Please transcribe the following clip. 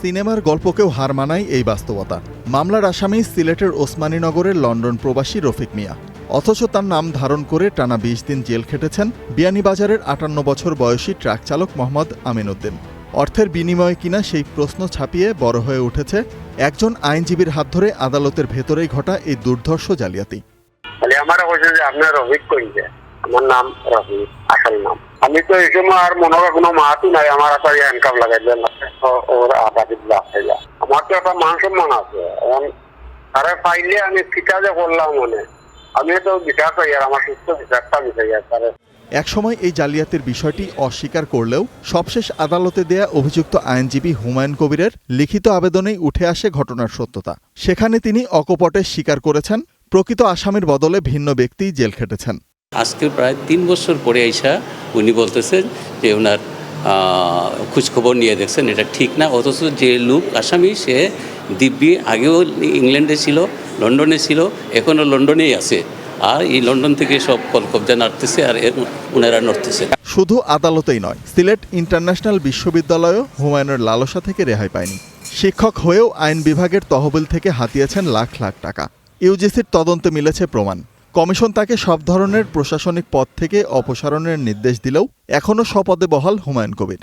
সিনেমার গল্পকেও হার মানায় এই বাস্তবতা। মামলার আসামি সিলেটের ওসমানীনগরের লন্ডন প্রবাসী রফিক মিয়া। অথচ তার নাম ধারণ করে টানা ২০ দিন জেল খেটেছেন বিয়ানীবাজারের ৫৮ বছর বয়সী ট্রাক চালক মোহাম্মদ আমিন উদ্দিন। অর্থের বিনিময়ে কিনা সেই প্রশ্ন ছাপিয়ে বড় হয়ে উঠেছে একজন আইনজীবীর হাত ধরে আদালতের ভেতরেই ঘটা এই দুর্ধর্ষ জালিয়াতি। আমার নাম রফিক, আসল নাম। আমি তো এই সময় আর মনে হয় কোনো মাহাতি নাই, আমার একটা হ্যান্ডকাপ লাগাইলেন ওর আমার তো একটা মান সম্মান আছে। এখন তারা পাইলে আমি ফিটা যে করলাম মনে আমি তো বিচার পাই আর আমার সুস্থ বিচারটা আমি চাই আর তারা। একসময় এই জালিয়াতির বিষয়টি অস্বীকার করলেও সবশেষ আদালতে দেয়া অভিযুক্ত আইনজীবী হুমায়ুন কবিরের লিখিত আবেদনেই উঠে আসে ঘটনার সত্যতা। সেখানে তিনি অকপটে স্বীকার করেছেন প্রকৃত আসামির বদলে ভিন্ন ব্যক্তি জেল খেটেছেন। আজকে প্রায় ৩ বছর পরে আইসা উনি বলতেছেন যে ওনার খোঁজখবর নিয়ে দেখছেন এটা ঠিক না। অথচ যে লোক আসামি সে দিব্যি আগেও ইংল্যান্ডে ছিল, লন্ডনে ছিল, এখনও লন্ডনেই আছে। আর এই লন্ডন থেকে সব কলকবজা নাড়তেছে আর ওনারা নড়তেছে। শুধু আদালতেই নয়, সিলেট ইন্টারন্যাশনাল বিশ্ববিদ্যালয়ও হুমায়ুনের লালসা থেকে রেহাই পায়নি। শিক্ষক হয়েও আইন বিভাগের তহবিল থেকে হাতিয়েছেন লাখ লাখ টাকা। ইউজিসির তদন্তে মিলেছে প্রমাণ। কমিশন তাকে সব ধরনের প্রশাসনিক পদ থেকে অপসারণের নির্দেশ দিলেও এখনও স্বপদে বহাল হুমায়ুন কবির।